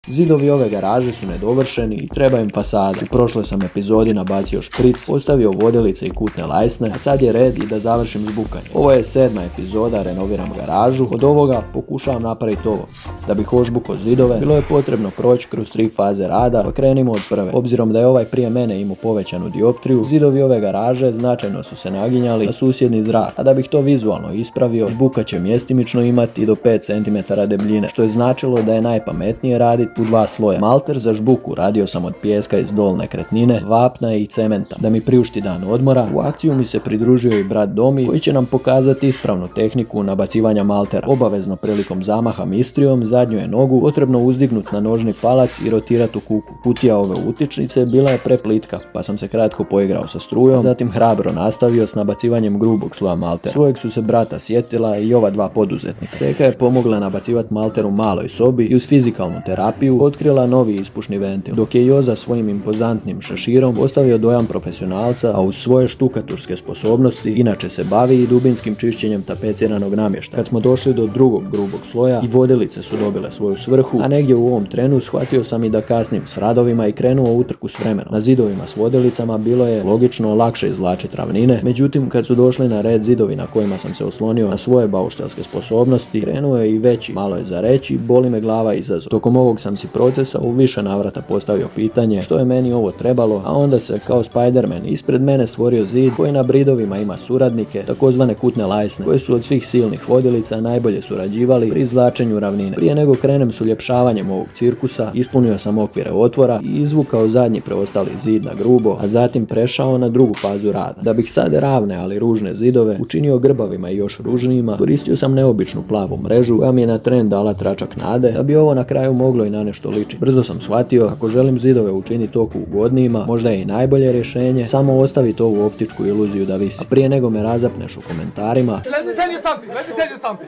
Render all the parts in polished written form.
Zidovi ove garaže su nedovršeni i treba im fasada. U prošloj sam epizodi nabacio špric, postavio vodilice i kutne lajsne, a sad je red i da završim žbukanje. Ovo je 7. epizoda, renoviram garažu. Od ovoga pokušavam napraviti ovo. Da bih ožbukao zidove, bilo je potrebno proći kroz 3 faze rada, pa krenimo od prve. Obzirom da je ovaj prije mene imao povećanu dioptriju, zidovi ove garaže značajno su se naginjali na susjedni zrak, a da bih to vizualno ispravio, žbuka će mjestimično imati i do 5 cm debljine, što je značilo da je najpametnije raditi u 2 sloja. Malter za žbuku radio sam od pijeska iz Dolne Kretnine, vapna i cementa. Da mi priušti dan odmora, u akciju mi se pridružio i brat Domi, koji će nam pokazati ispravnu tehniku nabacivanja maltera. Obavezno prilikom zamaha mistrijom zadnju je nogu potrebno uzdignut na nožni palac i rotirati u kuku. Kutija ove utičnice bila je preplitka, pa sam se kratko poigrao sa strujom, zatim hrabro nastavio s nabacivanjem grubog sloja maltera. Svojeg su se brata sjetila i ova 2 poduzetnika. Seka je pomogla nabacivati malter u maloj sobi i uz fizikalnu terapiju otkrila novi ispušni ventil, dok je Joza svojim impozantnim šeširom ostavio dojam profesionalca, a uz svoje štukaturske sposobnosti inače se bavi i dubinskim čišćenjem tapeciranog namještaja. Kad smo došli do drugog grubog sloja i vodilice su dobile svoju svrhu, a negdje u ovom trenu shvatio sam i da kasnim s radovima i krenuo utrku s vremenom. Na zidovima s vodilicama bilo je logično lakše izvlačiti ravnine, međutim kad su došli na red zidovi na kojima sam se oslonio na svoje bauštelske sposobnosti, krenuo je i veći, malo je za reći, boli me glava izazov. Tokom ovog sam si procesa u više navrata postavio pitanje što je meni ovo trebalo, a onda se kao Spider-Man ispred mene stvorio zid koji na bridovima ima suradnike, takozvane kutne lajsne, koje su od svih silnih vodilica najbolje surađivali pri izvlačenju ravnine. Prije nego krenem s uljepšavanjem ovog cirkusa, ispunio sam okvire otvora i izvukao zadnji preostali zid na grubo, a zatim prešao na drugu fazu rada. Da bih sad ravne ali ružne zidove učinio grbavima i još ružnijima, koristio sam neobičnu plavu mrežu koja mi je na tren dala tračak nade, da bi ovo na kraju moglo i na nešto ličiti. Brzo sam shvatio, ako želim zidove učiniti toku ugodnijima, možda je i najbolje rješenje samo ostaviti ovu optičku iluziju da visi. A prije nego me razapneš u komentarima,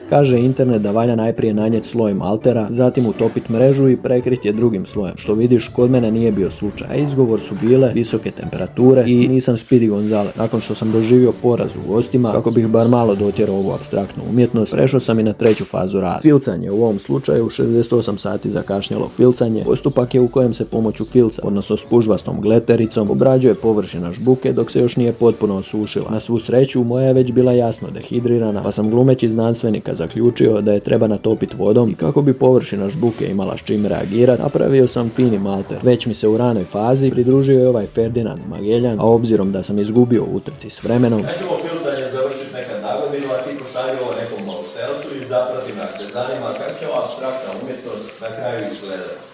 kaže internet da valja najprije nanijeti sloj maltera, zatim utopit mrežu i prekriti je drugim slojem. Što vidiš, kod mene nije bio slučaj, a izgovor su bile visoke temperature i nisam Speedy Gonzales. Nakon što sam doživio poraz u gostima, kako bih bar malo dotjerao ovu apstraktnu umjetnost, prešao sam i na 3. fazu rada. Filcanje, u ovom slučaju 68 sati zakašnjelo filcanje. Postupak je u kojem se pomoću filca, odnosno spužvastom gletericom, obrađuje površina žbuke dok se još nije potpuno osušila. Na svu sreću, moja je već bila jasno dehidrirana, pa sam glumeći znanstvenika zaključio da je treba natopiti vodom i kako bi površina žbuke imala s čim reagirati, napravio sam fini malter. Već mi se u ranoj fazi pridružio je ovaj Ferdinand Magellan, a obzirom da sam izgubio u utrci s vremenom, nećemo filcanje završiti nekad na godinu, a ti pošalji ovo nekom bauštelcu i zaprati nas. Te zanima kako će ova apstraktna umjetnost na kraju izgledati.